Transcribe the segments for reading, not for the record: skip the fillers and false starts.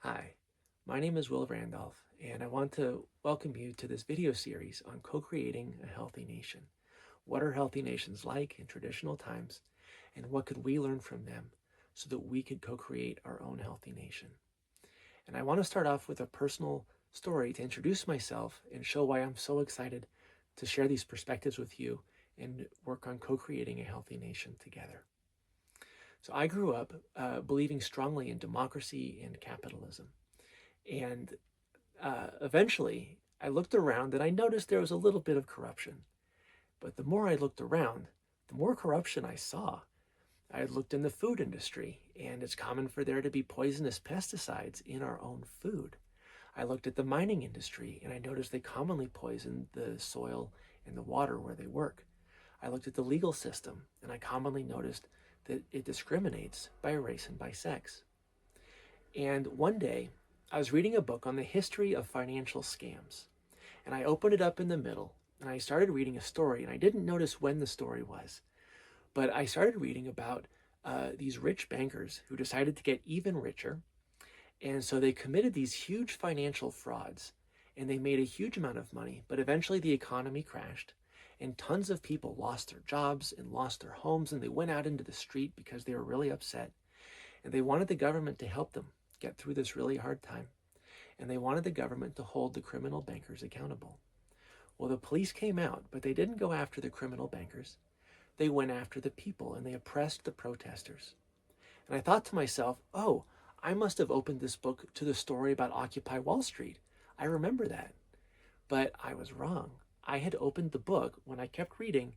Hi, my name is Will Randolph, and I want to welcome you to this video series on co-creating a healthy nation. What are healthy nations like in traditional times, and what could we learn from them so that we could co-create our own healthy nation? And I want to start off with a personal story to introduce myself and show why I'm so excited to share these perspectives with you and work on co-creating a healthy nation together. So I grew up believing strongly in democracy and capitalism. And eventually, I looked around and I noticed there was a little bit of corruption. But the more I looked around, the more corruption I saw. I looked in the food industry, and it's common for there to be poisonous pesticides in our own food. I looked at the mining industry, and I noticed they commonly poison the soil and the water where they work. I looked at the legal system, and I commonly noticed that it discriminates by race and by sex. And one day, I was reading a book on the history of financial scams, and I opened it up in the middle, and I started reading a story, and I didn't notice when the story was, but I started reading about these rich bankers who decided to get even richer, and so they committed these huge financial frauds, and they made a huge amount of money, but eventually the economy crashed, and tons of people lost their jobs and lost their homes, and they went out into the street because they were really upset, and they wanted the government to help them get through this really hard time, and they wanted the government to hold the criminal bankers accountable. Well, the police came out, but they didn't go after the criminal bankers. They went after the people, and they oppressed the protesters. And I thought to myself, oh, I must have opened this book to the story about Occupy Wall Street. I remember that. But I was wrong. I had opened the book, when I kept reading,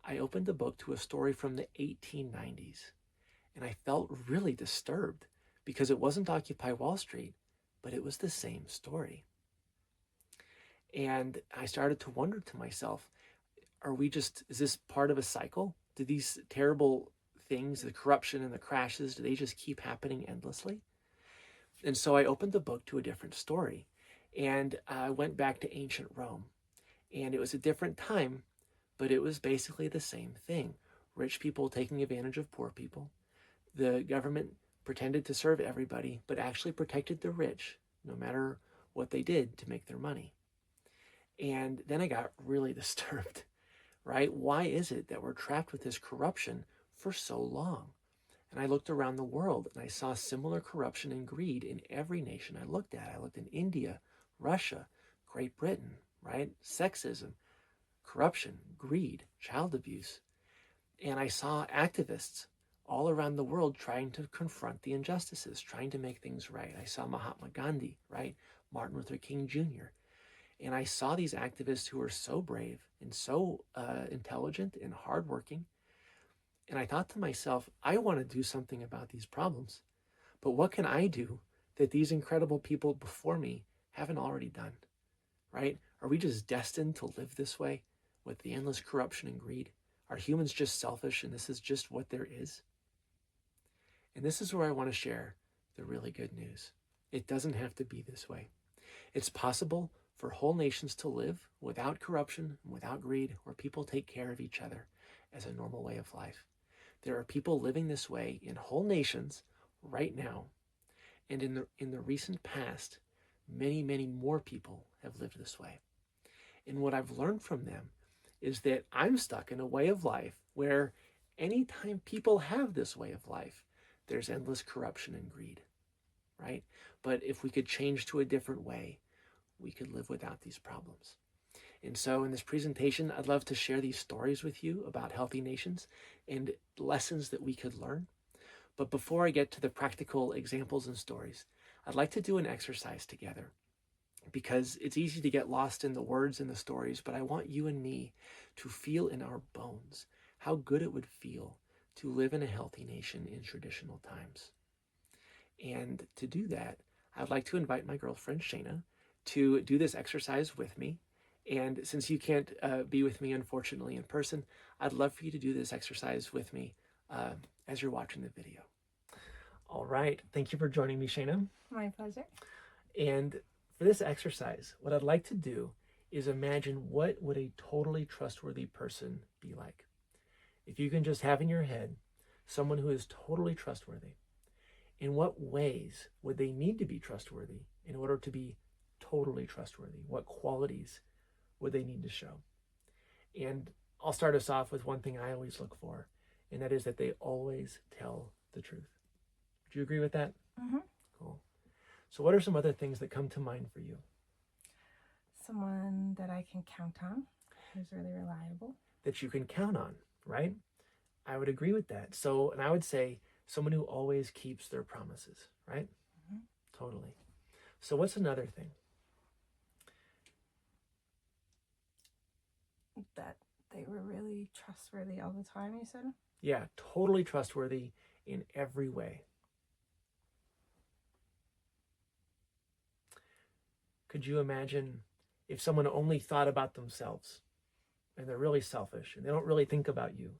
I opened the book to a story from the 1890s. And I felt really disturbed because it wasn't Occupy Wall Street, but it was the same story. And I started to wonder to myself, is this part of a cycle? Do these terrible things, the corruption and the crashes, do they just keep happening endlessly? And so I opened the book to a different story, and I went back to ancient Rome. And it was a different time, but it was basically the same thing. Rich people taking advantage of poor people. The government pretended to serve everybody, but actually protected the rich, no matter what they did to make their money. And then I got really disturbed, right? Why is it that we're trapped with this corruption for so long? And I looked around the world and I saw similar corruption and greed in every nation I looked at. I looked in India, Russia, Great Britain, right? Sexism, corruption, greed, child abuse. And I saw activists all around the world trying to confront the injustices, trying to make things right. I saw Mahatma Gandhi, right? Martin Luther King Jr. And I saw these activists who were so brave and so intelligent and hardworking. And I thought to myself, I want to do something about these problems. But what can I do that these incredible people before me haven't already done, right? Are we just destined to live this way with the endless corruption and greed? Are humans just selfish and this is just what there is? And this is where I want to share the really good news. It doesn't have to be this way. It's possible for whole nations to live without corruption, without greed, where people take care of each other as a normal way of life. There are people living this way in whole nations right now. And in the recent past, many, many more people have lived this way. And what I've learned from them is that I'm stuck in a way of life where anytime people have this way of life, there's endless corruption and greed, right? But if we could change to a different way, we could live without these problems. And so in this presentation, I'd love to share these stories with you about healthy nations and lessons that we could learn. But before I get to the practical examples and stories, I'd like to do an exercise together because it's easy to get lost in the words and the stories, but I want you and me to feel in our bones how good it would feel to live in a healthy nation in traditional times. And to do that, I'd like to invite my girlfriend, Shayna, to do this exercise with me. And since you can't be with me, unfortunately, in person, I'd love for you to do this exercise with me as you're watching the video. All right. Thank you for joining me, Shayna. My pleasure. And for this exercise, what I'd like to do is imagine what would a totally trustworthy person be like. If you can just have in your head someone who is totally trustworthy. In what ways would they need to be trustworthy in order to be totally trustworthy? What qualities would they need to show? And I'll start us off with one thing I always look for, and that is that they always tell the truth. Would you agree with that? Mm-hmm. Cool. So what are some other things that come to mind for you? Someone that I can count on, who's really reliable. That you can count on, right? I would agree with that. So, and I would say someone who always keeps their promises, right? Mm-hmm. Totally. So what's another thing? That they were really trustworthy all the time, you said? Yeah, totally trustworthy in every way. Could you imagine if someone only thought about themselves and they're really selfish and they don't really think about you?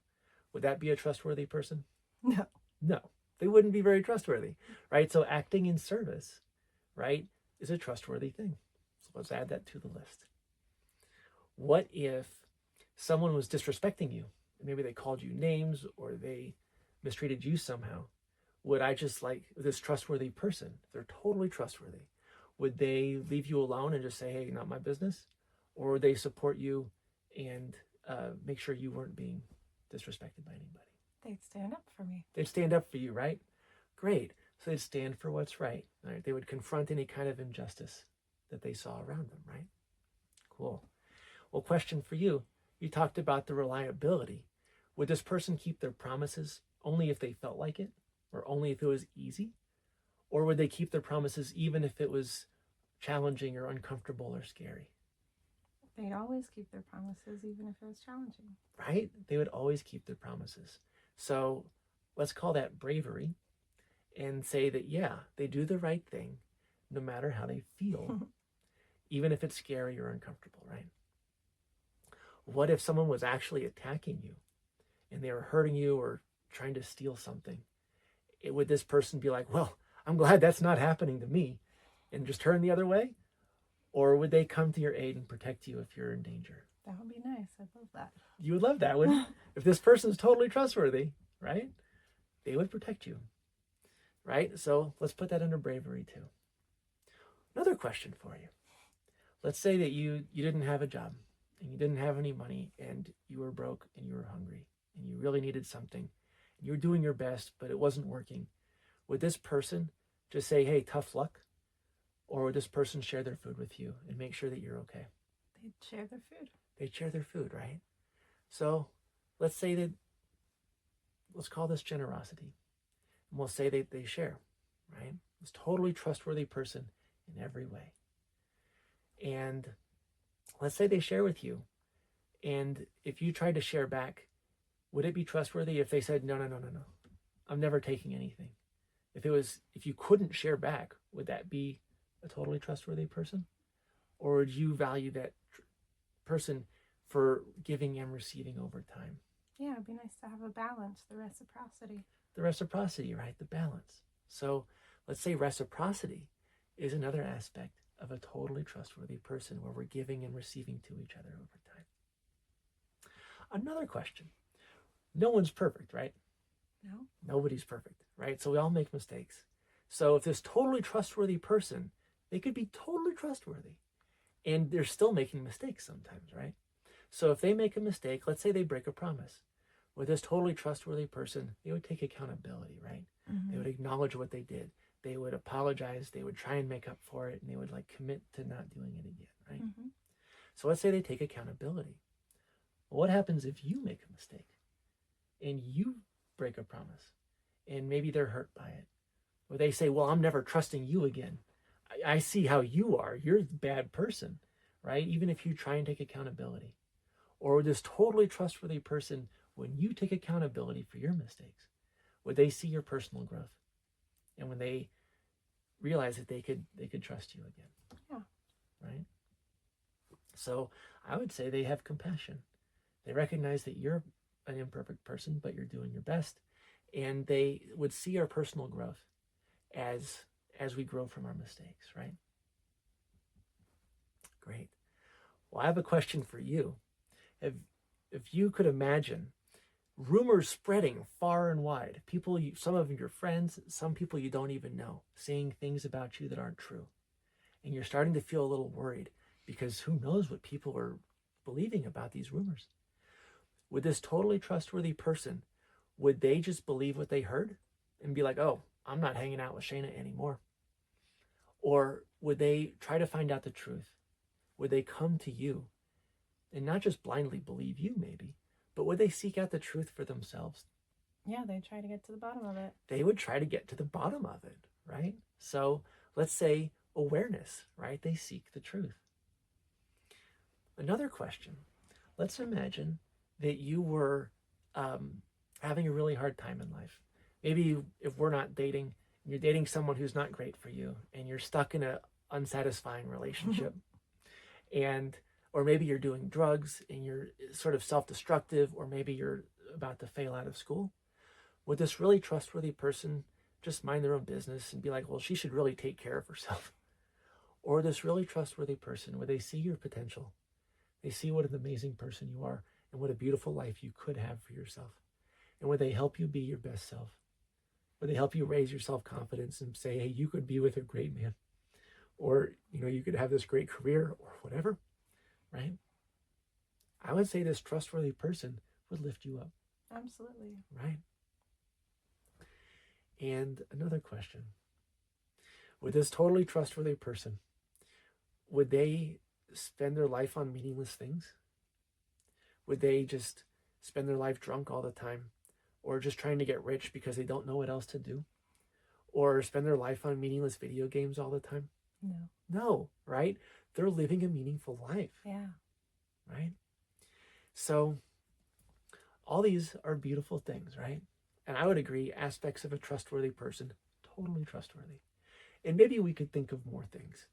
Would that be a trustworthy person? No. No, they wouldn't be very trustworthy, right? So acting in service, right, is a trustworthy thing. So let's add that to the list. What if someone was disrespecting you? Maybe they called you names or they mistreated you somehow. Would I just like this trustworthy person, if they're totally trustworthy, would they leave you alone and just say, hey, not my business? Or would they support you and make sure you weren't being disrespected by anybody? They'd stand up for me. They'd stand up for you, right? Great. So they'd stand for what's right. Right? They would confront any kind of injustice that they saw around them, right? Cool. Well, question for you. You talked about the reliability. Would this person keep their promises only if they felt like it or only if it was easy? Or would they keep their promises even if it was challenging or uncomfortable or scary? They'd always keep their promises even if it was challenging. Right? They would always keep their promises. So let's call that bravery and say that, yeah, they do the right thing no matter how they feel, even if it's scary or uncomfortable, right? What if someone was actually attacking you and they were hurting you or trying to steal something? Would this person be like, well, I'm glad that's not happening to me, and just turn the other way? Or would they come to your aid and protect you if you're in danger? That would be nice. I'd love that. You would love that, wouldn't you? If this person's totally trustworthy, right? They would protect you, right? So let's put that under bravery too. Another question for you. Let's say that you didn't have a job and you didn't have any money and you were broke and you were hungry and you really needed something. And you were doing your best, but it wasn't working. Would this person just say, hey, tough luck? Or would this person share their food with you and make sure that you're okay? They'd share their food. They'd share their food, right? So let's say that, let's call this generosity. And we'll say that they share, right? This totally trustworthy person in every way. And let's say they share with you. And if you tried to share back, would it be trustworthy if they said, no, I'm never taking anything? If you couldn't share back, would that be a totally trustworthy person? Or would you value that person for giving and receiving over time? Yeah, it'd be nice to have a balance, the reciprocity. The reciprocity, right? The balance. So let's say reciprocity is another aspect of a totally trustworthy person where we're giving and receiving to each other over time. Another question. No one's perfect, right? No. Nobody's perfect, right? So we all make mistakes. So if this totally trustworthy person, they could be totally trustworthy and they're still making mistakes sometimes, right? So if they make a mistake, let's say they break a promise. With this totally trustworthy person, they would take accountability, right? Mm-hmm. They would acknowledge what they did. They would apologize. They would try and make up for it. And they would commit to not doing it again, right? Mm-hmm. So let's say they take accountability. Well, what happens if you make a mistake and you break a promise and maybe they're hurt by it? Or they say, well, I'm never trusting you again. I see how you are. You're a bad person, right? Even if you try and take accountability. Or this totally trustworthy person, when you take accountability for your mistakes, would they see your personal growth? And when they realize that they could trust you again. Yeah. Right? So I would say they have compassion. They recognize that you're an imperfect person, but you're doing your best. And they would see our personal growth as we grow from our mistakes, right? Great. Well, I have a question for you. If you could imagine rumors spreading far and wide. People, some of your friends, some people you don't even know, saying things about you that aren't true. And you're starting to feel a little worried because who knows what people are believing about these rumors. Would this totally trustworthy person, would they just believe what they heard and be like, oh, I'm not hanging out with Shayna anymore? Or would they try to find out the truth? Would they come to you and not just blindly believe you, maybe, but would they seek out the truth for themselves? Yeah, they try to get to the bottom of it. They would try to get to the bottom of it, right? So let's say awareness, right? They seek the truth. Another question. Let's imagine that you were having a really hard time in life. Maybe if we're not dating, you're dating someone who's not great for you and you're stuck in an unsatisfying relationship. And or maybe you're doing drugs and you're sort of self-destructive, or maybe you're about to fail out of school. Would this really trustworthy person just mind their own business and be like, well, she should really take care of herself? Or this really trustworthy person, would they see your potential? They see what an amazing person you are and what a beautiful life you could have for yourself. And would they help you be your best self? Would they help you raise your self-confidence and say, hey, you could be with a great man? Or, you could have this great career or whatever, right? I would say this trustworthy person would lift you up. Absolutely. Right? And another question. Would this totally trustworthy person, would they spend their life on meaningless things? Would they just spend their life drunk all the time? Or just trying to get rich because they don't know what else to do? Or spend their life on meaningless video games all the time? No. No, right? They're living a meaningful life. Yeah. Right? So all these are beautiful things, right? And I would agree, aspects of a trustworthy person, totally trustworthy. And maybe we could think of more things,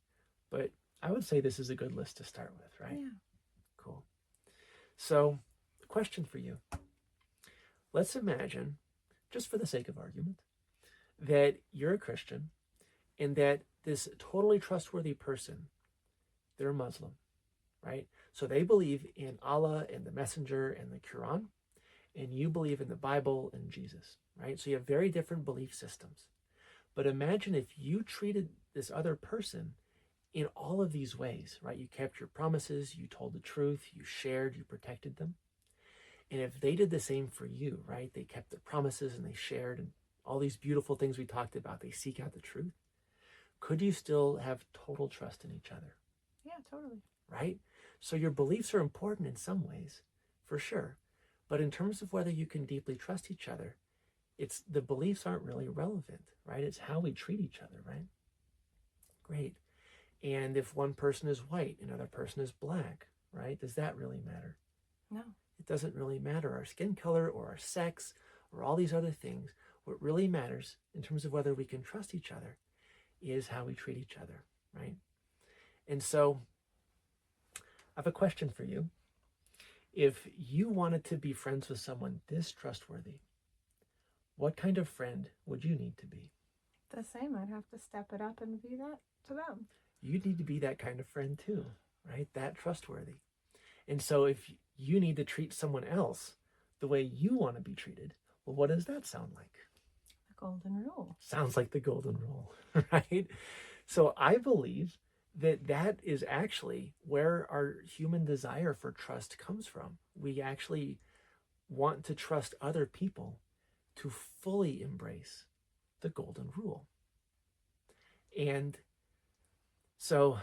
but I would say this is a good list to start with, right? Yeah. Cool. So, question for you. Let's imagine, just for the sake of argument, that you're a Christian and that this totally trustworthy person, they're a Muslim, right? So they believe in Allah and the Messenger and the Quran, and you believe in the Bible and Jesus, right? So you have very different belief systems. But imagine if you treated this other person in all of these ways, right? You kept your promises, you told the truth, you shared, you protected them. And if they did the same for you, right? They kept their promises and they shared and all these beautiful things we talked about, they seek out the truth. Could you still have total trust in each other? Yeah, totally. Right? So your beliefs are important in some ways, for sure. But in terms of whether you can deeply trust each other, it's the beliefs aren't really relevant, right? It's how we treat each other, right? Great. And if one person is white, another person is black, right? Does that really matter? No. It doesn't really matter our skin color or our sex or all these other things. What really matters in terms of whether we can trust each other is how we treat each other, right? And so I have a question for you. If you wanted to be friends with someone this trustworthy, what kind of friend would you need to be? The same. I'd have to step it up and be that to them. You'd need to be that kind of friend too, right? That trustworthy. And so if you need to treat someone else the way you want to be treated, well, what does that sound like? The golden rule. Sounds like the golden rule, right? So I believe that that is actually where our human desire for trust comes from. We actually want to trust other people to fully embrace the golden rule. And so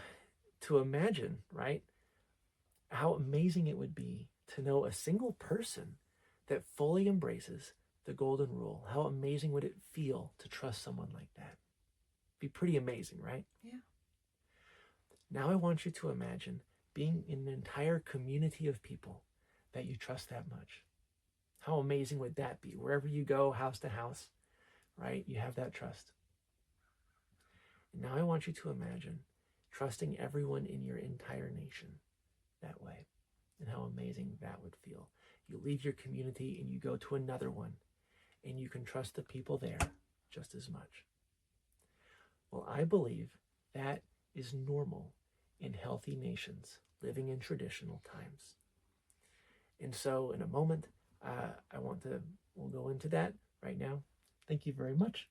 to imagine, right, how amazing it would be to know a single person that fully embraces the golden rule. How amazing would it feel to trust someone like that? Be pretty amazing, right? Yeah. Now I want you to imagine being in an entire community of people that you trust that much. How amazing would that be? Wherever you go, house to house, right? You have that trust. And now I want you to imagine trusting everyone in your entire nation that way, and how amazing that would feel. You leave your community and you go to another one, and you can trust the people there just as much. Well, I believe that is normal in healthy nations living in traditional times. And so in a moment, we'll go into that right now. Thank you very much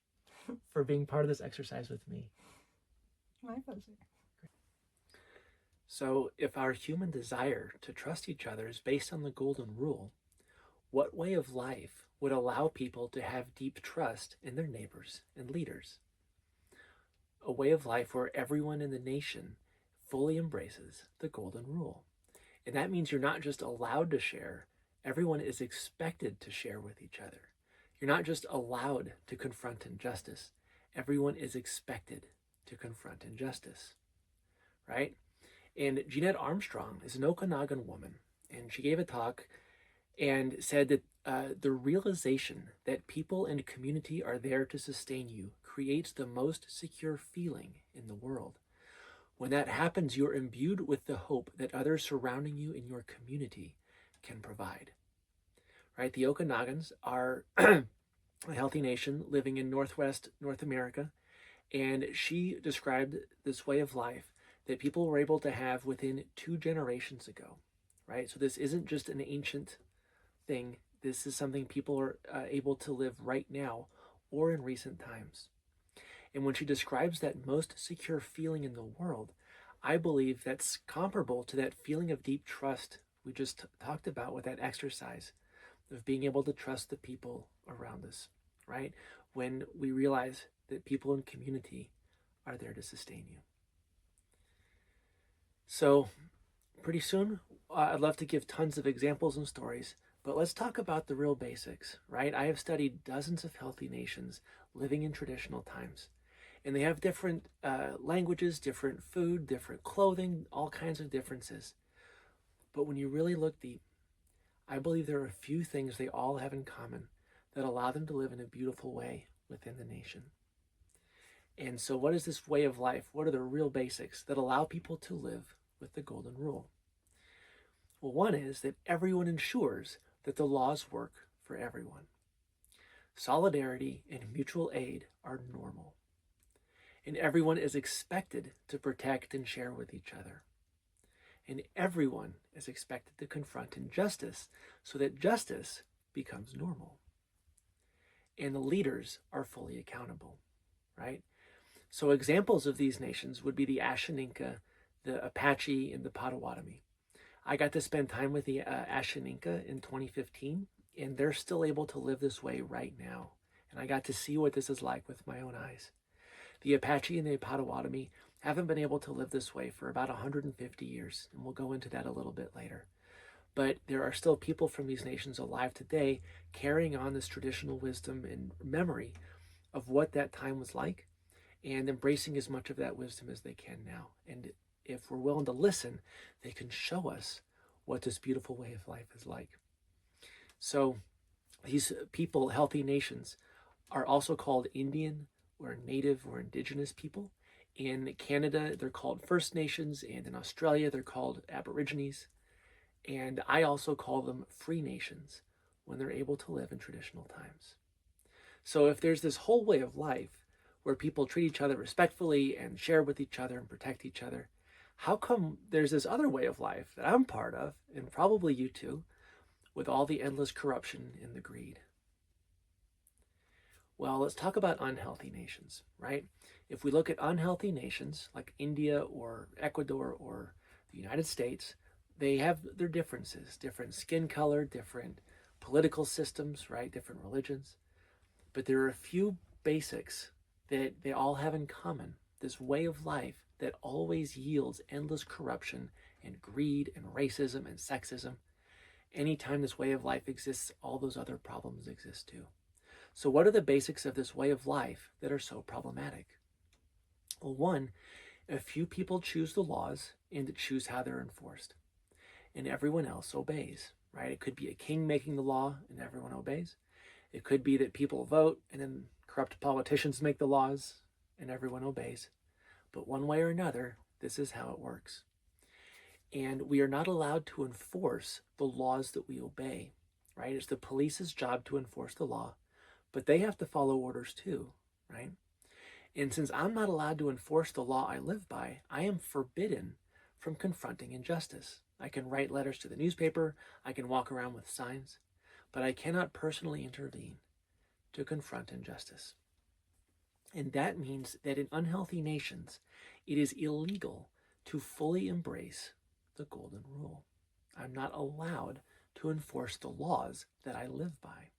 for being part of this exercise with me. My pleasure. So, if our human desire to trust each other is based on the golden rule, what way of life would allow people to have deep trust in their neighbors and leaders? A way of life where everyone in the nation fully embraces the golden rule. And that means you're not just allowed to share, everyone is expected to share with each other. You're not just allowed to confront injustice, everyone is expected to confront injustice, right? And Jeanette Armstrong is an Okanagan woman, and she gave a talk and said that the realization that people and community are there to sustain you creates the most secure feeling in the world. When that happens, you're imbued with the hope that others surrounding you in your community can provide. Right? The Okanagans are a healthy nation living in Northwest North America, and she described this way of life that people were able to have within 2 generations ago. Right? So this isn't just an ancient thing. This is something people are able to live right now or in recent times. And when she describes that most secure feeling in the world, I believe that's comparable to that feeling of deep trust we just talked about with that exercise of being able to trust the people around us, right? When we realize that people in community are there to sustain you. So, pretty soon, I'd love to give tons of examples and stories, but let's talk about the real basics, right? I have studied dozens of healthy nations living in traditional times, and they have different languages, different food, different clothing, all kinds of differences. But when you really look deep, I believe there are a few things they all have in common that allow them to live in a beautiful way within the nation. And so, what is this way of life? What are the real basics that allow people to live with the golden rule? Well, one is that everyone ensures that the laws work for everyone. Solidarity and mutual aid are normal, and everyone is expected to protect and share with each other. And everyone is expected to confront injustice so that justice becomes normal. And the leaders are fully accountable, right? So examples of these nations would be the Ashaninka, the Apache, and the Potawatomi. I got to spend time with the Ashaninka in 2015, and they're still able to live this way right now. And I got to see what this is like with my own eyes. The Apache and the Potawatomi haven't been able to live this way for about 150 years, and we'll go into that a little bit later. But there are still people from these nations alive today carrying on this traditional wisdom and memory of what that time was like and embracing as much of that wisdom as they can now. And if we're willing to listen, they can show us what this beautiful way of life is like. So these people, healthy nations, are also called Indian or Native or Indigenous people. In Canada, they're called First Nations, and in Australia, they're called Aborigines. And I also call them free nations when they're able to live in traditional times. So if there's this whole way of life where people treat each other respectfully and share with each other and protect each other, how come there's this other way of life that I'm part of, and probably you too, with all the endless corruption and the greed? Well, let's talk about unhealthy nations, right? If we look at unhealthy nations like India or Ecuador or the United States, they have their differences, different skin color, different political systems, right? Different religions. But there are a few basics that they all have in common. This way of life that always yields endless corruption and greed and racism and sexism. Anytime this way of life exists, all those other problems exist too. So what are the basics of this way of life that are so problematic? Well, one, a few people choose the laws and choose how they're enforced, and everyone else obeys, right? It could be a king making the law and everyone obeys. It could be that people vote and then corrupt politicians make the laws and everyone obeys. But one way or another, this is how it works. And we are not allowed to enforce the laws that we obey, right? It's the police's job to enforce the law, but they have to follow orders too, right? And since I'm not allowed to enforce the law I live by, I am forbidden from confronting injustice. I can write letters to the newspaper, I can walk around with signs, but I cannot personally intervene to confront injustice. And that means that in unhealthy nations, it is illegal to fully embrace the golden rule. I'm not allowed to enforce the laws that I live by,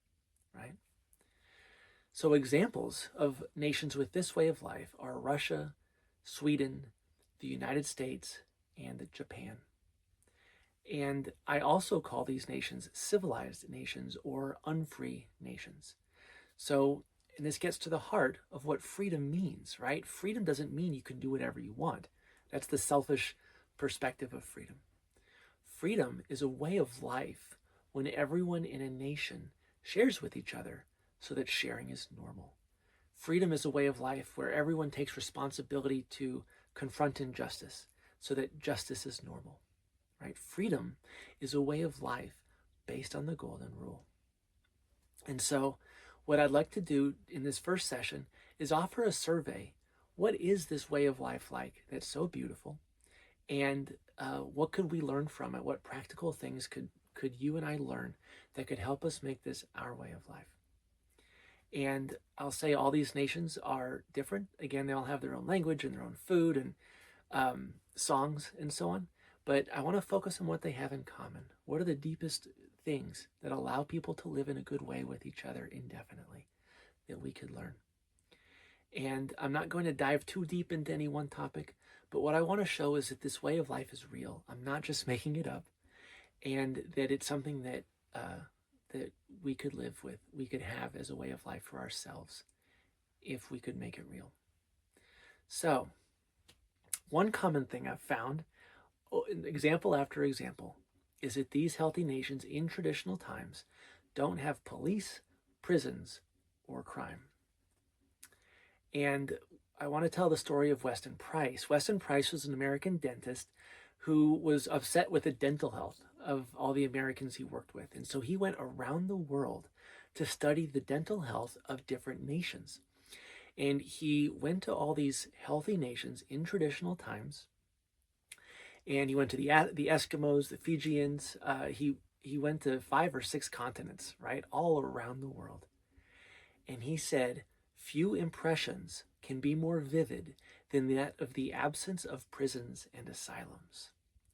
right? So examples of nations with this way of life are Russia, Sweden, the United States, and Japan. And I also call these nations civilized nations or unfree nations. So, and this gets to the heart of what freedom means, right? Freedom doesn't mean you can do whatever you want. That's the selfish perspective of freedom. Freedom is a way of life when everyone in a nation shares with each other so that sharing is normal. Freedom is a way of life where everyone takes responsibility to confront injustice so that justice is normal, right? Freedom is a way of life based on the golden rule. And so what I'd like to do in this first session is offer a survey. What is this way of life like that's so beautiful? And what could we learn from it? What practical things could you and I learn that could help us make this our way of life? And I'll say all these nations are different. Again, they all have their own language and their own food and songs and so on. But I want to focus on what they have in common. What are the deepest things that allow people to live in a good way with each other indefinitely that we could learn? And I'm not going to dive too deep into any one topic, but what I want to show is that this way of life is real. I'm not just making it up, and that it's something that that we could live with, we could have as a way of life for ourselves if we could make it real. So, one common thing I've found, example after example, is that these healthy nations in traditional times don't have police, prisons, or crime. And I want to tell the story of Weston Price. Weston Price was an American dentist who was upset with the dental health of all the Americans he worked with. And so he went around the world to study the dental health of different nations. And he went to all these healthy nations in traditional times. And he went to the Eskimos, the Fijians. He went to 5 or 6 continents, right, all around the world. And he said, few impressions can be more vivid than that of the absence of prisons and asylums,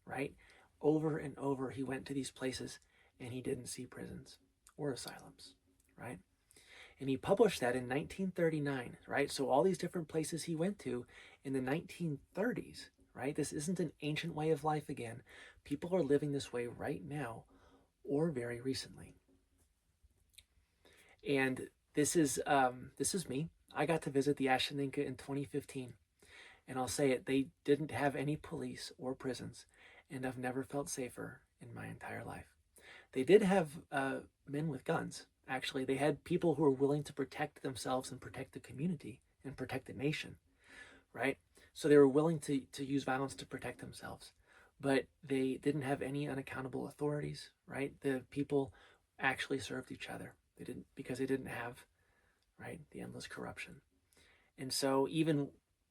right? Over and over, he went to these places and he didn't see prisons or asylums, right? And he published that in 1939, right? So all these different places he went to in the 1930s, right? This isn't an ancient way of life again. People are living this way right now or very recently. And this is me. I got to visit the Ashaninka in 2015, and I'll say it, they didn't have any police or prisons, and I've never felt safer in my entire life. They did have men with guns. Actually, they had people who were willing to protect themselves and protect the community and protect the nation, right? So they were willing to use violence to protect themselves, but they didn't have any unaccountable authorities, right? The people actually served each other. They didn't, because they didn't have, right, the endless corruption. And so even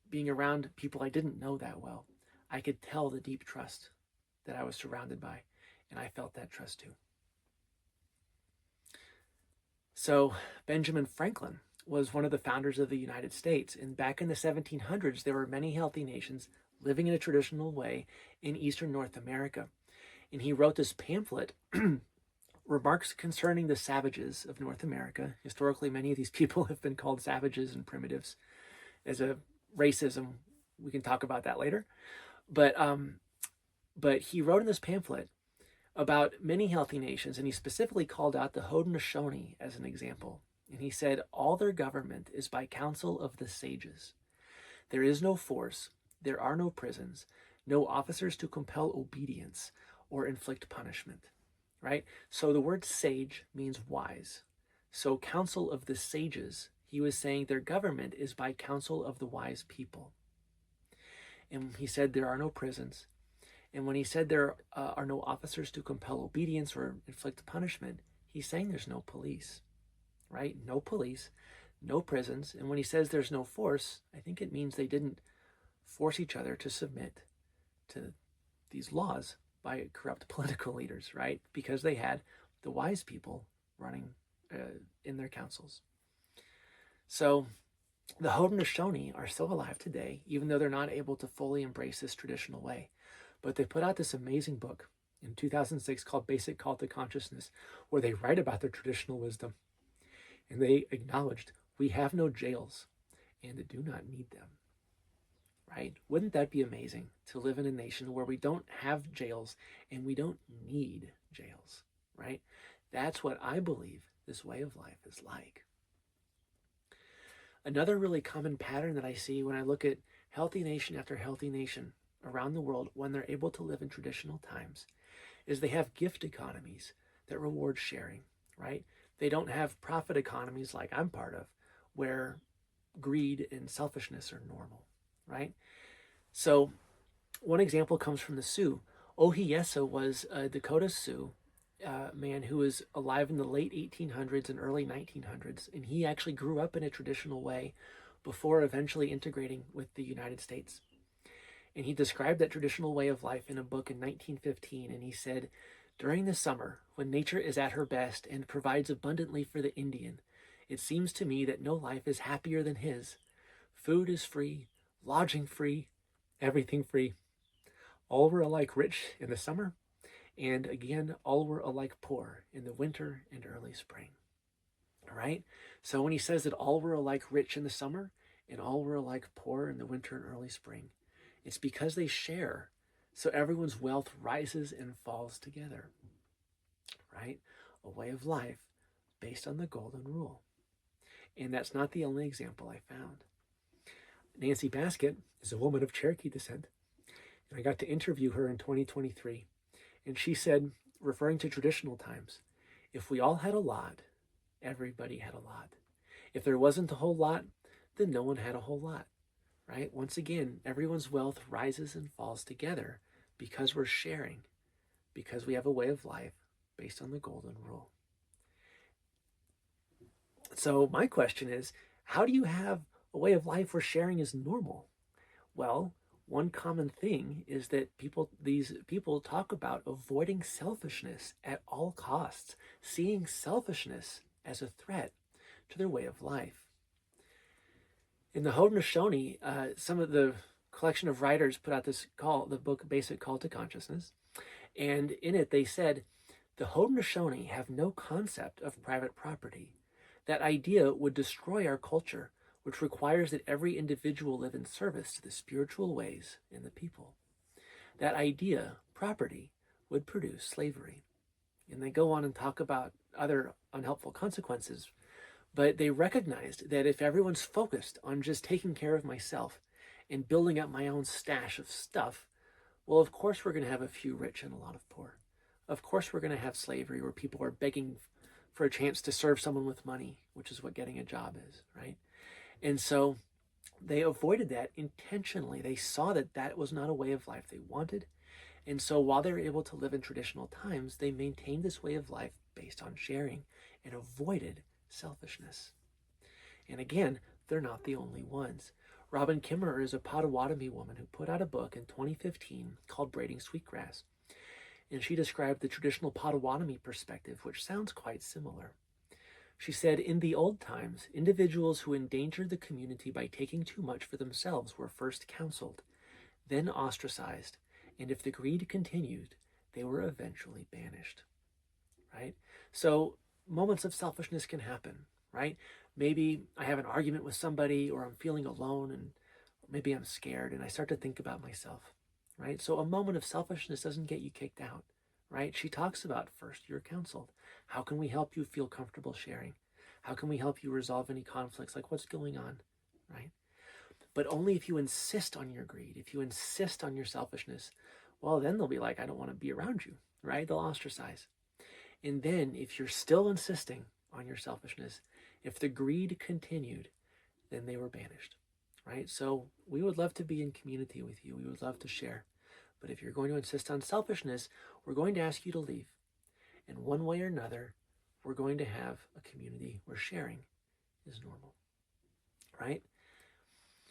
being around people I didn't know that well, I could tell the deep trust that I was surrounded by, and I felt that trust too. So Benjamin Franklin was one of the founders of the United States, and back in the 1700s, there were many healthy nations living in a traditional way in Eastern North America. And he wrote this pamphlet, Remarks Concerning the Savages of North America. Historically, many of these people have been called savages and primitives as a racism. We can talk about that later. But he wrote in this pamphlet about many healthy nations, and he specifically called out the Haudenosaunee as an example. And he said, all their government is by counsel of the sages. There is no force, there are no prisons, no officers to compel obedience or inflict punishment. Right? So the word sage means wise. So counsel of the sages, he was saying their government is by counsel of the wise people. And he said there are no prisons. And when he said there are no officers to compel obedience or inflict punishment, he's saying there's no police, right? No police, no prisons. And when he says there's no force, I think it means they didn't force each other to submit to these laws by corrupt political leaders, right? Because they had the wise people running in their councils. So the Haudenosaunee are still alive today, even though they're not able to fully embrace this traditional way. But they put out this amazing book in 2006 called Basic Call to Consciousness, where they write about their traditional wisdom. And they acknowledged, we have no jails and do not need them. Right? Wouldn't that be amazing to live in a nation where we don't have jails and we don't need jails, right? That's what I believe this way of life is like. Another really common pattern that I see when I look at healthy nation after healthy nation around the world when they're able to live in traditional times is they have gift economies that reward sharing, right? They don't have profit economies like I'm part of, where greed and selfishness are normal, right? So one example comes from the Sioux. Ohiyesa was a Dakota Sioux man who was alive in the late 1800s and early 1900s, and he actually grew up in a traditional way before eventually integrating with the United States. And he described that traditional way of life in a book in 1915, and he said, during the summer, when nature is at her best and provides abundantly for the Indian, it seems to me that no life is happier than his. Food is free, lodging free, everything free. All were alike rich in the summer, and again, all were alike poor in the winter and early spring. All right? So when he says that all were alike rich in the summer and all were alike poor in the winter and early spring, it's because they share. So everyone's wealth rises and falls together. Right? A way of life based on the golden rule. And that's not the only example I found. Nancy Baskett is a woman of Cherokee descent, and I got to interview her in 2023. And she said, referring to traditional times, if we all had a lot, everybody had a lot. If there wasn't a whole lot, then no one had a whole lot, right? Once again, everyone's wealth rises and falls together because we're sharing, because we have a way of life based on the golden rule. So my question is, how do you have a way of life where sharing is normal? Well, one common thing is that these people talk about avoiding selfishness at all costs, seeing selfishness as a threat to their way of life. In the Haudenosaunee, some of the collection of writers put out the book Basic Call to Consciousness, and in it they said, the Haudenosaunee have no concept of private property. That idea would destroy our culture, which requires that every individual live in service to the spiritual ways in the people. That idea, property, would produce slavery. And they go on and talk about other unhelpful consequences, but they recognized that if everyone's focused on just taking care of myself and building up my own stash of stuff, well, of course we're going to have a few rich and a lot of poor. Of course we're going to have slavery where people are begging for a chance to serve someone with money, which is what getting a job is, right? And so they avoided that intentionally. They saw that that was not a way of life they wanted. And so while they were able to live in traditional times, they maintained this way of life based on sharing and avoided selfishness. And again, they're not the only ones. Robin Kimmerer is a Potawatomi woman who put out a book in 2015 called Braiding Sweetgrass. And she described the traditional Potawatomi perspective, which sounds quite similar. She said, in the old times, individuals who endangered the community by taking too much for themselves were first counseled, then ostracized, and if the greed continued, they were eventually banished, right? So moments of selfishness can happen, right? Maybe I have an argument with somebody, or I'm feeling alone, and maybe I'm scared, and I start to think about myself, right? So a moment of selfishness doesn't get you kicked out, right? She talks about first you're counseled. How can we help you feel comfortable sharing? How can we help you resolve any conflicts? Like, what's going on, right? But only if you insist on your greed, if you insist on your selfishness, well, then they'll be like, I don't want to be around you, right? They'll ostracize. And then if you're still insisting on your selfishness, if the greed continued, then they were banished, right? So we would love to be in community with you. We would love to share. But if you're going to insist on selfishness, we're going to ask you to leave. And one way or another, we're going to have a community where sharing is normal, right?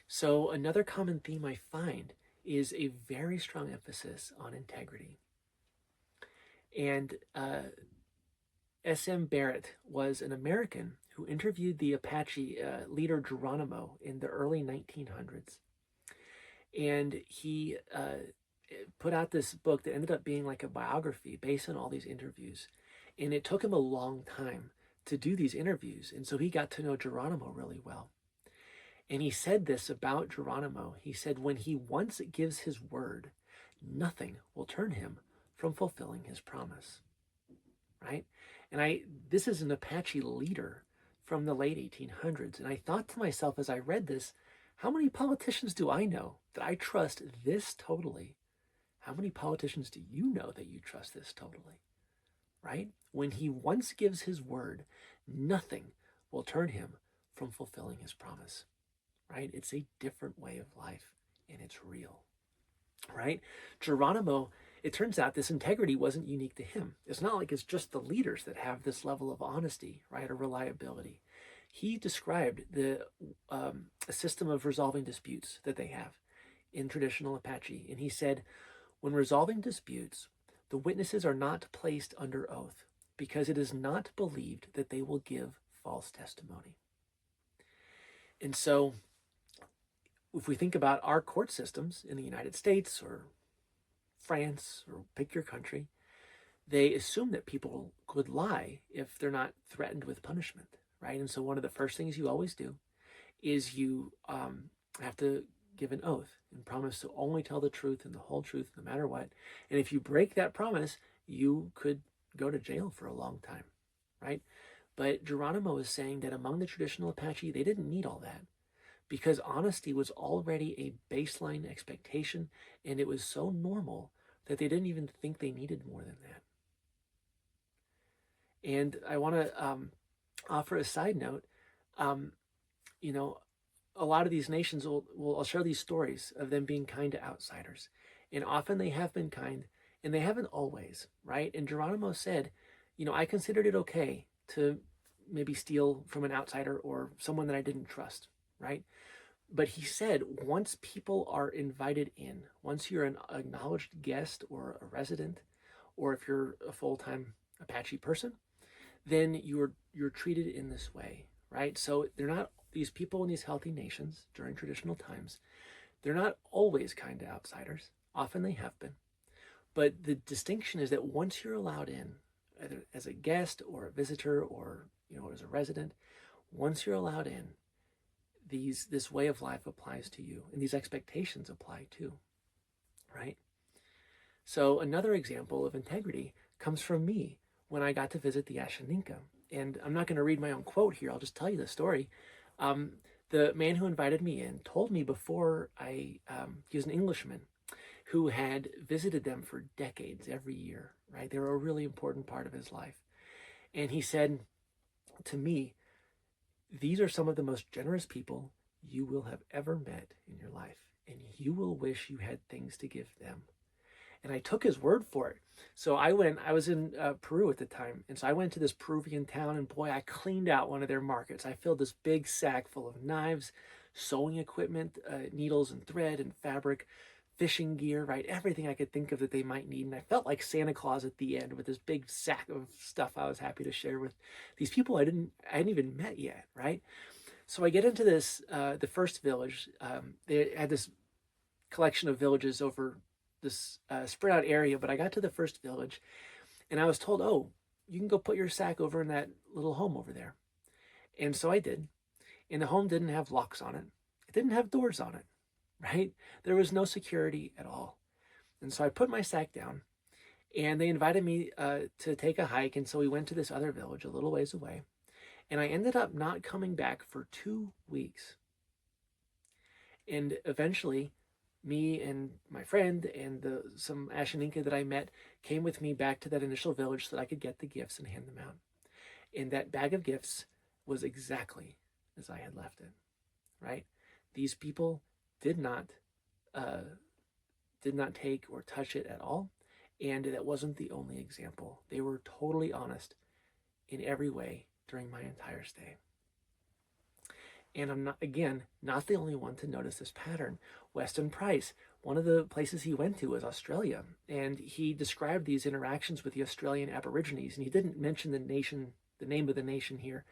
So another common theme I find is a very strong emphasis on integrity. And S.M. Barrett was an American who interviewed the Apache leader Geronimo in the early 1900s. And he put out this book that ended up being like a biography based on all these interviews. And it took him a long time to do these interviews. And so he got to know Geronimo really well. And he said this about Geronimo. He said, when he once gives his word, nothing will turn him from fulfilling his promise. Right? And this is an Apache leader from the late 1800s. And I thought to myself as I read this, how many politicians do I know that I trust this totally? How many politicians do you know that you trust this totally? Right? When he once gives his word, nothing will turn him from fulfilling his promise. Right? It's a different way of life, and it's real. Right? Geronimo, it turns out this integrity wasn't unique to him. It's not like it's just the leaders that have this level of honesty, right, or reliability. He described a system of resolving disputes that they have in traditional Apache, and he said, when resolving disputes, the witnesses are not placed under oath because it is not believed that they will give false testimony. And so, if we think about our court systems in the United States or France or pick your country, they assume that people could lie if they're not threatened with punishment, right? And so one of the first things you always do is you have to give an oath and promise to only tell the truth and the whole truth no matter what. And if you break that promise, you could go to jail for a long time, right? But Geronimo is saying that among the traditional Apache, they didn't need all that because honesty was already a baseline expectation, and it was so normal that they didn't even think they needed more than that. And I want to offer a side note. You know, a lot of these nations will I'll share these stories of them being kind to outsiders, and often they have been kind, and they haven't always, right? And Geronimo said, I considered it okay to maybe steal from an outsider or someone that I didn't trust, right? But he said, once people are invited in, once you're an acknowledged guest or a resident, or if you're a full-time Apache person, then you're treated in this way, right? So they're not these people in these healthy nations during traditional times. They're not always kind to outsiders. Often they have been. But the distinction is that once you're allowed in, either as a guest or a visitor or as a resident, once you're allowed in, this way of life applies to you, and these expectations apply too, right? So another example of integrity comes from me when I got to visit the Ashaninka. And I'm not going to read my own quote here. I'll just tell you the story. The man who invited me in told me before he was an Englishman who had visited them for decades every year, right? They were a really important part of his life. And he said to me, these are some of the most generous people you will have ever met in your life, and you will wish you had things to give them. And I took his word for it. So I was in Peru at the time. And so I went to this Peruvian town, and boy, I cleaned out one of their markets. I filled this big sack full of knives, sewing equipment, needles and thread and fabric, fishing gear, right? Everything I could think of that they might need. And I felt like Santa Claus at the end with this big sack of stuff I was happy to share with these people I hadn't even met yet, right? So I get into this, the first village. They had this collection of villages over this spread out area, but I got to the first village and I was told, oh, you can go put your sack over in that little home over there. And so I did. And the home didn't have locks on it. It didn't have doors on it, right? There was no security at all. And so I put my sack down and they invited me to take a hike. And so we went to this other village a little ways away. And I ended up not coming back for 2 weeks. And eventually, me and my friend and some Ashaninka that I met came with me back to that initial village so that I could get the gifts and hand them out. And that bag of gifts was exactly as I had left it, right? These people did not take or touch it at all. And that wasn't the only example. They were totally honest in every way during my entire stay. And I'm not the only one to notice this pattern. Weston Price one of the places he went to was Australia, and he described these interactions with the Australian Aborigines, and he didn't mention the name of the nation here,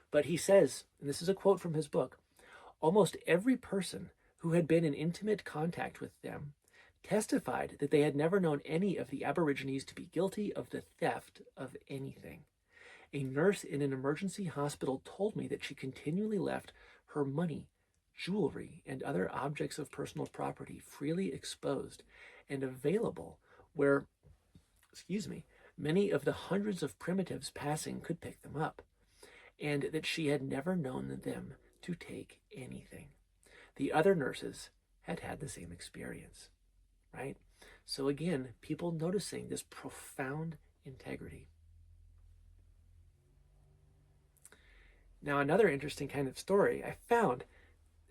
but he says, and this is a quote from his book, almost every person who had been in intimate contact with them testified that they had never known any of the Aborigines to be guilty of the theft of anything. A nurse in an emergency hospital told me that she continually left her money, jewelry, and other objects of personal property freely exposed and available where, many of the hundreds of primitives passing could pick them up, and that she had never known them to take anything. The other nurses had had the same experience, right? So again, people noticing this profound integrity. Now, another interesting kind of story I found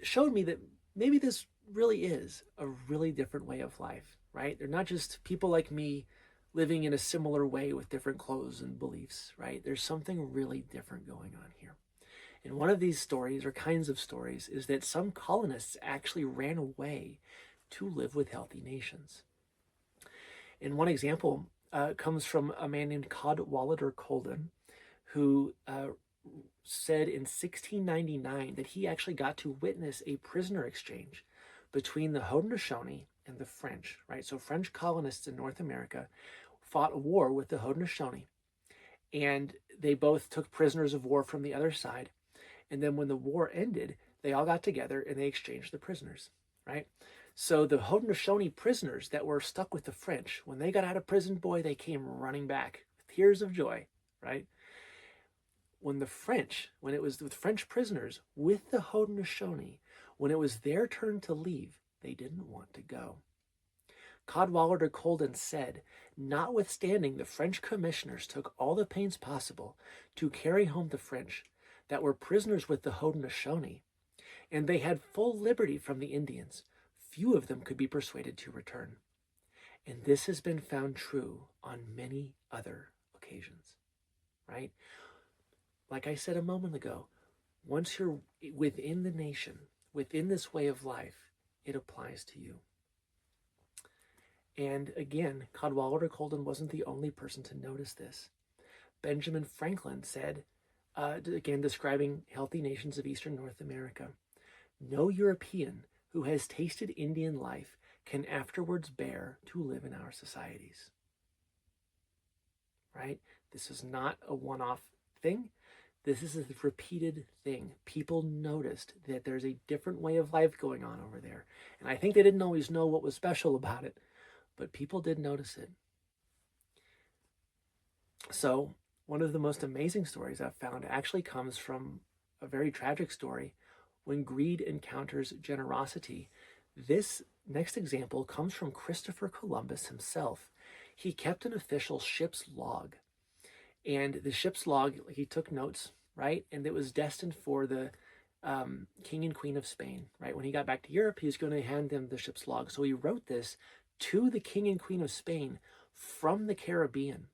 showed me that maybe this really is a really different way of life, right? They're not just people like me living in a similar way with different clothes and beliefs, right? There's something really different going on here. And one of these stories, or kinds of stories, is that some colonists actually ran away to live with healthy nations. And one example comes from a man named Cadwallader Colden, who said in 1699 that he actually got to witness a prisoner exchange between the Haudenosaunee and the French, right? So French colonists in North America fought a war with the Haudenosaunee, and they both took prisoners of war from the other side. And then when the war ended, they all got together and they exchanged the prisoners, right? So the Haudenosaunee prisoners that were stuck with the French, when they got out of prison, boy, they came running back with tears of joy, right? When it was the French prisoners with the Haudenosaunee, when it was their turn to leave, they didn't want to go. Cadwallader Colden said, notwithstanding the French commissioners took all the pains possible to carry home the French that were prisoners with the Haudenosaunee, and they had full liberty from the Indians, few of them could be persuaded to return. And this has been found true on many other occasions, right? Like I said a moment ago, once you're within the nation, within this way of life, it applies to you. And again, Cadwallader Colden wasn't the only person to notice this. Benjamin Franklin said, again describing healthy nations of Eastern North America, no European who has tasted Indian life can afterwards bear to live in our societies. Right? This is not a one-off thing. This is a repeated thing. People noticed that there's a different way of life going on over there. And I think they didn't always know what was special about it, but people did notice it. So one of the most amazing stories I've found actually comes from a very tragic story when greed encounters generosity. This next example comes from Christopher Columbus himself. He kept an official ship's log, and the ship's log, he took notes, right? And it was destined for the King and Queen of Spain, right? When he got back to Europe, he was going to hand them the ship's log. So he wrote this to the King and Queen of Spain from the Caribbean,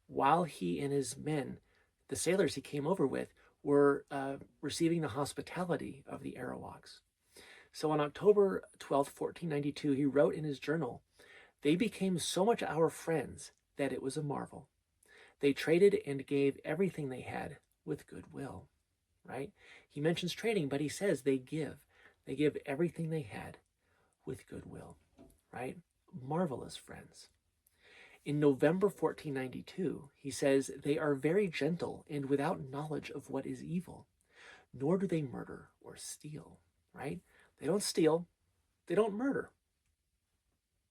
while he and his men, the sailors he came over with, were receiving the hospitality of the Arawaks. So on October 12th, 1492, he wrote in his journal, they became so much our friends that it was a marvel. They traded and gave everything they had with goodwill, right? He mentions trading, but he says they give. They give everything they had with goodwill, right? Marvelous friends. In November 1492, he says, they are very gentle and without knowledge of what is evil, nor do they murder or steal, right? They don't steal, they don't murder.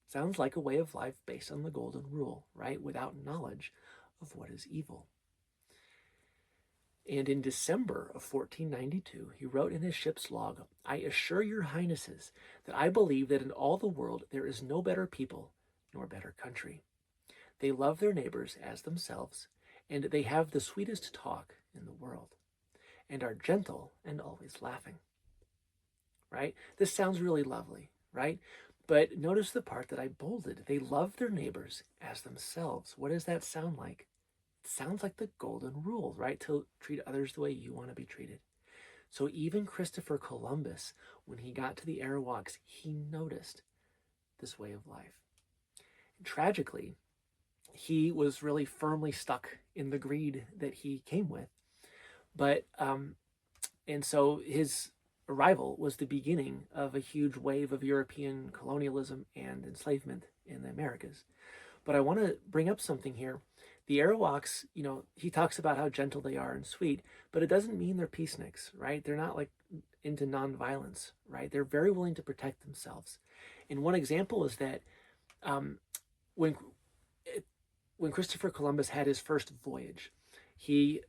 Sounds like a way of life based on the golden rule, right? Without knowledge of what is evil. And in December of 1492, he wrote in his ship's log, I assure your highnesses that I believe that in all the world there is no better people nor better country. They love their neighbors as themselves, and they have the sweetest talk in the world, and are gentle and always laughing. Right? This sounds really lovely, right? But notice the part that I bolded. They love their neighbors as themselves. What does that sound like? It sounds like the golden rule, right? To treat others the way you want to be treated. So even Christopher Columbus, when he got to the Arawaks, he noticed this way of life. And tragically, he was really firmly stuck in the greed that he came with. But and so his arrival was the beginning of a huge wave of European colonialism and enslavement in the Americas. But I want to bring up something here. The Arawaks, he talks about how gentle they are and sweet, but it doesn't mean they're peaceniks, right? They're not like into nonviolence, right? They're very willing to protect themselves. And one example is that um, when when Christopher Columbus had his first voyage, he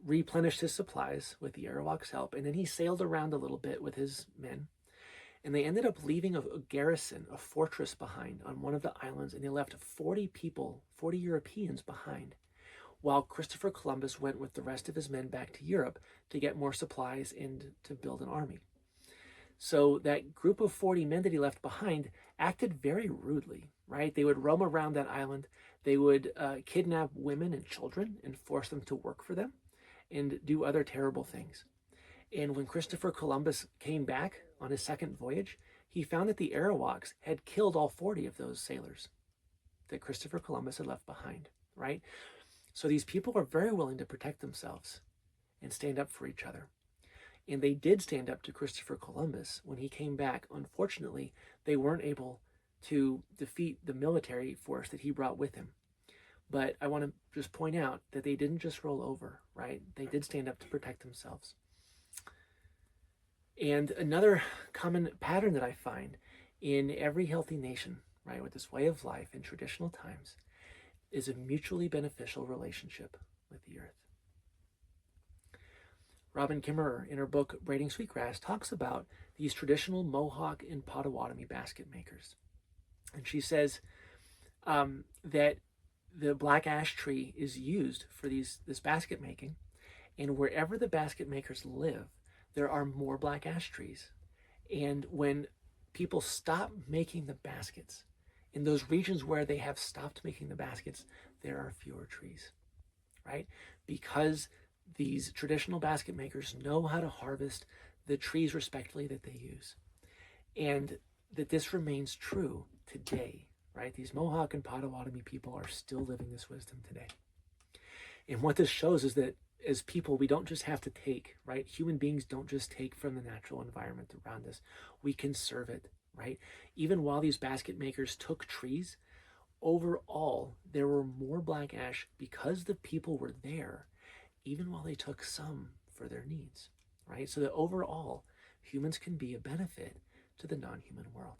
replenished his supplies with the Arawaks' help, and then he sailed around a little bit with his men, and they ended up leaving a garrison, a fortress behind on one of the islands, and they left 40 people, 40 Europeans behind, while Christopher Columbus went with the rest of his men back to Europe to get more supplies and to build an army. So that group of 40 men that he left behind acted very rudely, right? They would roam around that island. They would kidnap women and children and force them to work for them and do other terrible things. And when Christopher Columbus came back on his second voyage, he found that the Arawaks had killed all 40 of those sailors that Christopher Columbus had left behind, right? So these people were very willing to protect themselves and stand up for each other. And they did stand up to Christopher Columbus when he came back. Unfortunately, they weren't able to defeat the military force that he brought with him. But I want to just point out that they didn't just roll over, right? They did stand up to protect themselves. And another common pattern that I find in every healthy nation, right, with this way of life in traditional times, is a mutually beneficial relationship with the earth. Robin Kimmerer, in her book Braiding Sweetgrass, talks about these traditional Mohawk and Potawatomi basket makers. And she says that the black ash tree is used for this basket making, and wherever the basket makers live, there are more black ash trees. And when people stop making the baskets, in those regions where they have stopped making the baskets, there are fewer trees, right? Because these traditional basket makers know how to harvest the trees respectfully that they use. And that this remains true today, right? These Mohawk and Potawatomi people are still living this wisdom today. And what this shows is that as people, we don't just have to take, right? Human beings don't just take from the natural environment around us. We can serve it, right? Even while these basket makers took trees, overall, there were more black ash because the people were there, even while they took some for their needs, right? So that overall, humans can be a benefit to the non-human world.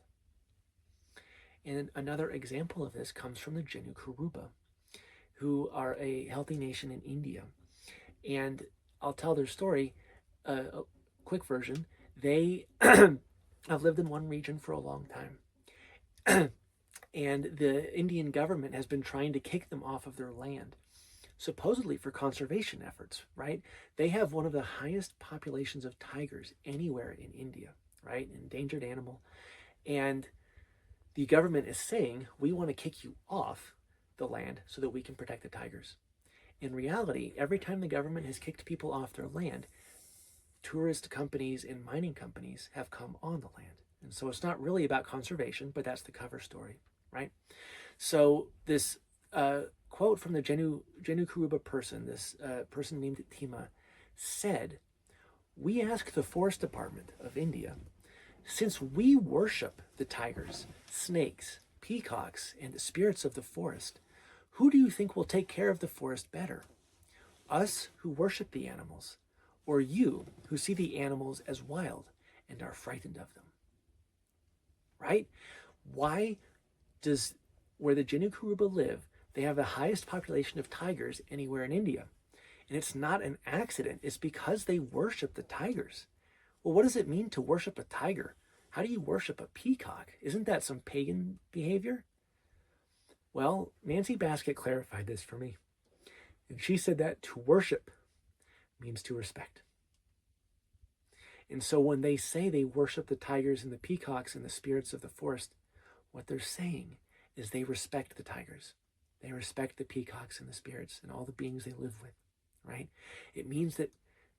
And another example of this comes from the Jenu Kuruba, who are a healthy nation in India. And I'll tell their story, a quick version. They have lived in one region for a long time. And the Indian government has been trying to kick them off of their land, supposedly for conservation efforts, right? They have one of the highest populations of tigers anywhere in India, right? Endangered animal. And the government is saying, we want to kick you off the land so that we can protect the tigers. In reality, every time the government has kicked people off their land, tourist companies and mining companies have come on the land. And so it's not really about conservation, but that's the cover story, right? So this quote from the Jenu Kuruba person, this person named Tima, said, "We ask the Forest Department of India, since we worship the tigers, snakes, peacocks, and the spirits of the forest, who do you think will take care of the forest better? Us who worship the animals, or you who see the animals as wild and are frightened of them?" Right? Why does where the Jenu Kuruba live, they have the highest population of tigers anywhere in India? And it's not an accident. It's because they worship the tigers. Well, what does it mean to worship a tiger? How do you worship a peacock? Isn't that some pagan behavior? Well, Nancy Baskett clarified this for me. And she said that to worship means to respect. And so when they say they worship the tigers and the peacocks and the spirits of the forest, what they're saying is they respect the tigers. They respect the peacocks and the spirits and all the beings they live with, right? It means that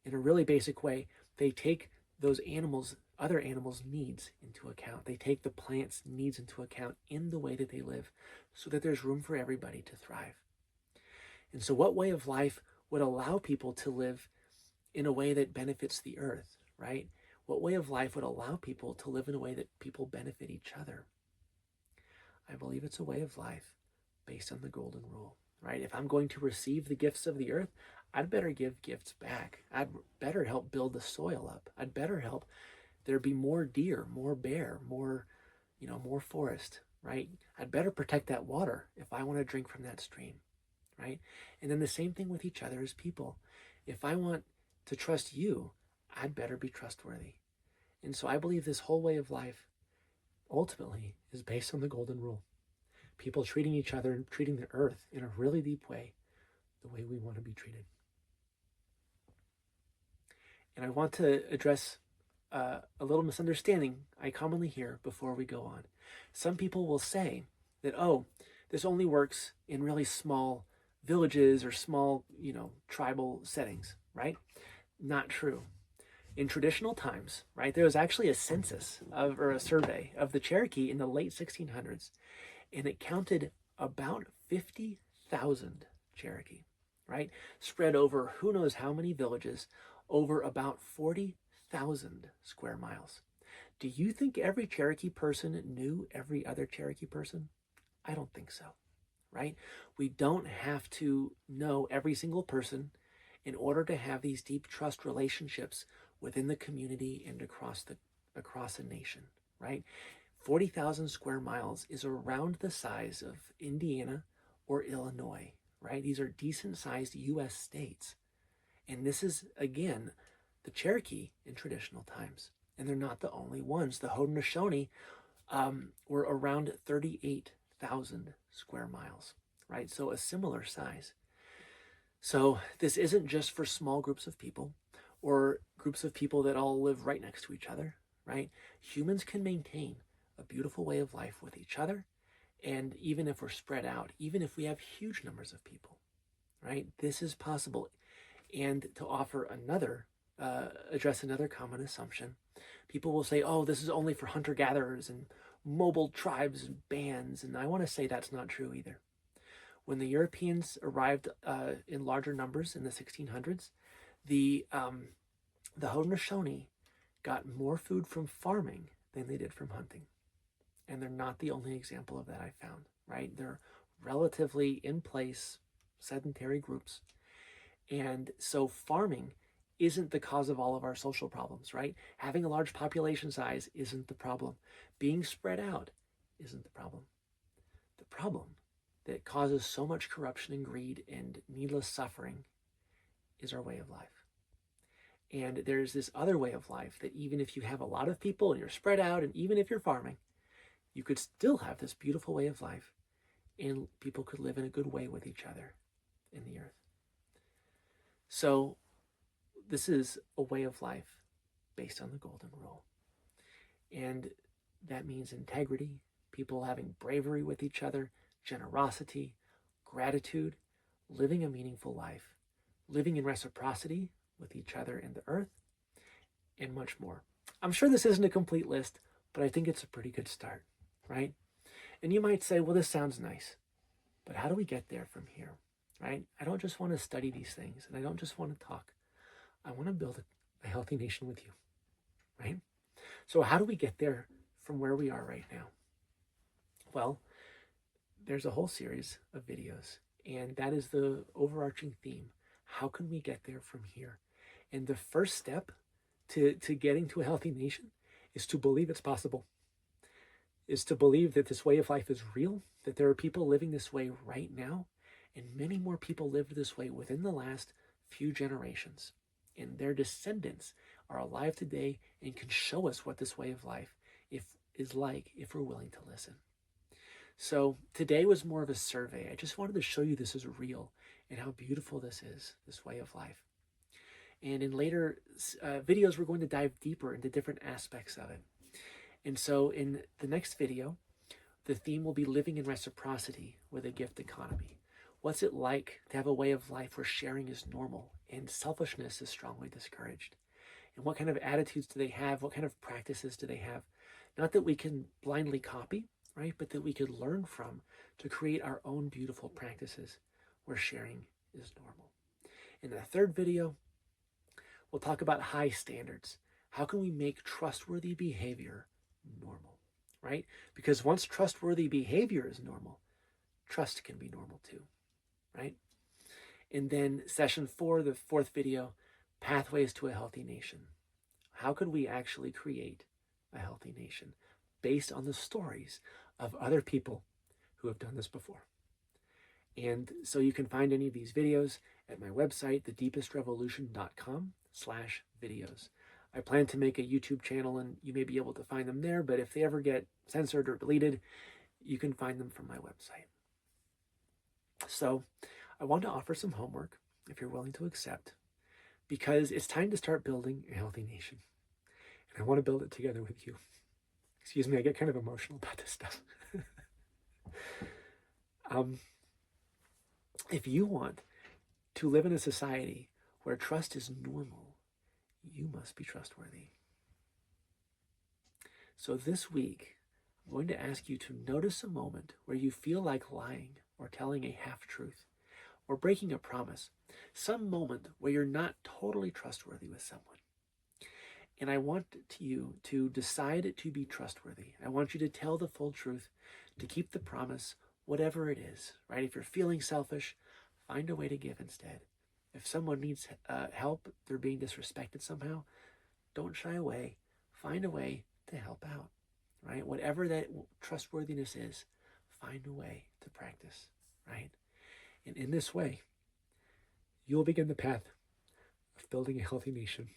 in a really basic way, they take those animals, other animals' needs into account. They take the plants' needs into account in the way that they live so that there's room for everybody to thrive. And so, what way of life would allow people to live in a way that benefits the earth, right? What way of life would allow people to live in a way that people benefit each other? I believe it's a way of life based on the golden rule, right? If I'm going to receive the gifts of the earth, I'd better give gifts back. I'd better help build the soil up. I'd better help there be more deer, more bear, more, more forest, right? I'd better protect that water if I want to drink from that stream, right? And then the same thing with each other as people. If I want to trust you, I'd better be trustworthy. And so I believe this whole way of life ultimately is based on the golden rule. People treating each other and treating the earth in a really deep way, the way we want to be treated. And I want to address a little misunderstanding I commonly hear before we go on. Some people will say that, oh, this only works in really small villages or small, tribal settings, right? Not true. In traditional times, right, there was actually a census or a survey of the Cherokee in the late 1600s, and it counted about 50,000 Cherokee, right, spread over who knows how many villages over about 40,000 square miles. Do you think every Cherokee person knew every other Cherokee person? I don't think so, right? We don't have to know every single person in order to have these deep trust relationships within the community and across a nation, right? 40,000 square miles is around the size of Indiana or Illinois, right? These are decent sized US states. And this is, again, the Cherokee in traditional times. And they're not the only ones. The Haudenosaunee were around 38,000 square miles, right? So a similar size. So this isn't just for small groups of people or groups of people that all live right next to each other, right? Humans can maintain a beautiful way of life with each other. And even if we're spread out, even if we have huge numbers of people, right? This is possible. And to offer address another common assumption, people will say, oh, this is only for hunter-gatherers and mobile tribes and bands. And I want to say that's not true either. When the Europeans arrived in larger numbers in the 1600s, the Haudenosaunee got more food from farming than they did from hunting. And they're not the only example of that I found, right? They're relatively in place, sedentary groups. And so farming isn't the cause of all of our social problems, right? Having a large population size isn't the problem. Being spread out isn't the problem. The problem that causes so much corruption and greed and needless suffering is our way of life. And there's this other way of life that even if you have a lot of people and you're spread out, and even if you're farming, you could still have this beautiful way of life and people could live in a good way with each other in the earth. So this is a way of life based on the golden rule. And that means integrity, people having bravery with each other, generosity, gratitude, living a meaningful life, living in reciprocity with each other and the earth, and much more. I'm sure this isn't a complete list, but I think it's a pretty good start, right? And you might say, well, this sounds nice, but how do we get there from here, right? I don't just want to study these things, and I don't just want to talk. I want to build a healthy nation with you, right? So how do we get there from where we are right now? Well, there's a whole series of videos, and that is the overarching theme. How can we get there from here? And the first step to getting to a healthy nation is to believe it's possible, is to believe that this way of life is real, that there are people living this way right now, and many more people lived this way within the last few generations. And their descendants are alive today and can show us what this way of life is like if we're willing to listen. So today was more of a survey. I just wanted to show you this is real and how beautiful this is, this way of life. And in later videos, we're going to dive deeper into different aspects of it. And so in the next video, the theme will be living in reciprocity with a gift economy. What's it like to have a way of life where sharing is normal and selfishness is strongly discouraged? And what kind of attitudes do they have? What kind of practices do they have? Not that we can blindly copy, right? But that we could learn from to create our own beautiful practices where sharing is normal. In the third video, we'll talk about high standards. How can we make trustworthy behavior normal, right? Because once trustworthy behavior is normal, trust can be normal too, right? And then session 4, the fourth video, pathways to a healthy nation. How could we actually create a healthy nation based on the stories of other people who have done this before? And so you can find any of these videos at my website, thedeepestrevolution.com/videos. I plan to make a YouTube channel and you may be able to find them there, but if they ever get censored or deleted, you can find them from my website. So I want to offer some homework, if you're willing to accept, because it's time to start building a healthy nation. And I want to build it together with you. Excuse me, I get kind of emotional about this stuff. If you want to live in a society where trust is normal, you must be trustworthy. So this week, I'm going to ask you to notice a moment where you feel like lying or telling a half-truth or breaking a promise, some moment where you're not totally trustworthy with someone. And I want you to decide to be trustworthy. I want you to tell the full truth, to keep the promise, whatever it is, right? If you're feeling selfish, find a way to give instead. If someone needs help, they're being disrespected somehow, don't shy away. Find a way to help out, right? Whatever that trustworthiness is, find a way to practice, right? And in this way, you'll begin the path of building a healthy nation.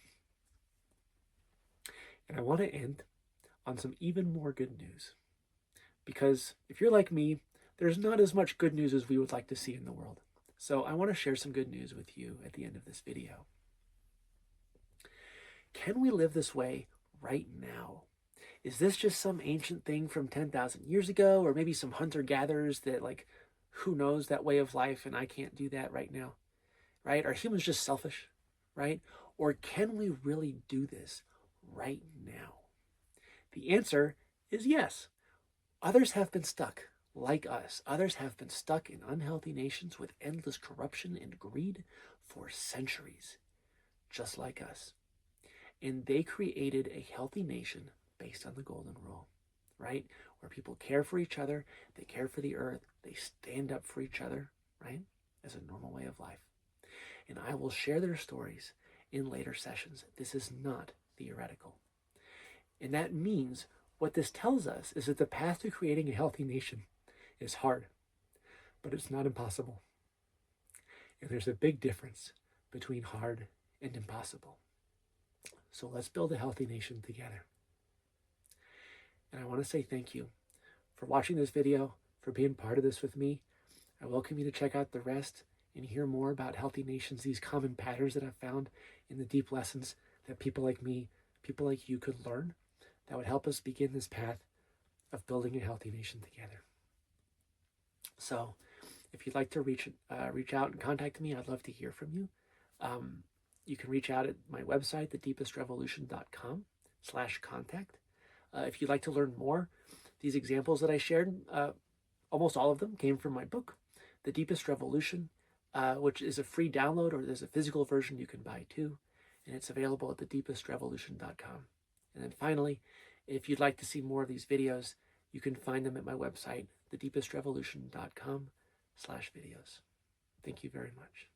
And I want to end on some even more good news. Because if you're like me, there's not as much good news as we would like to see in the world. So I want to share some good news with you at the end of this video. Can we live this way right now? Is this just some ancient thing from 10,000 years ago? Or maybe some hunter-gatherers that, like, who knows that way of life and I can't do that right now, right? Are humans just selfish, right? Or can we really do this right now? The answer is yes. Others have been stuck like us. Others have been stuck in unhealthy nations with endless corruption and greed for centuries, just like us. And they created a healthy nation based on the golden rule, right? Where people care for each other, they care for the earth, they stand up for each other, right? As a normal way of life. And I will share their stories in later sessions. This is not theoretical. And that means what this tells us is that the path to creating a healthy nation is hard, but it's not impossible. And there's a big difference between hard and impossible. So let's build a healthy nation together. And I want to say thank you for watching this video, for being part of this with me. I welcome you to check out the rest and hear more about healthy nations, these common patterns that I've found in the deep lessons that people like me, people like you could learn that would help us begin this path of building a healthy nation together. So if you'd like to reach out and contact me, I'd love to hear from you. You can reach out at my website, thedeepestrevolution.com/contact. If you'd like to learn more, these examples that I shared, almost all of them came from my book, The Deepest Revolution, which is a free download, or there's a physical version you can buy too, and it's available at thedeepestrevolution.com. And then finally, if you'd like to see more of these videos, you can find them at my website, thedeepestrevolution.com/videos. Thank you very much.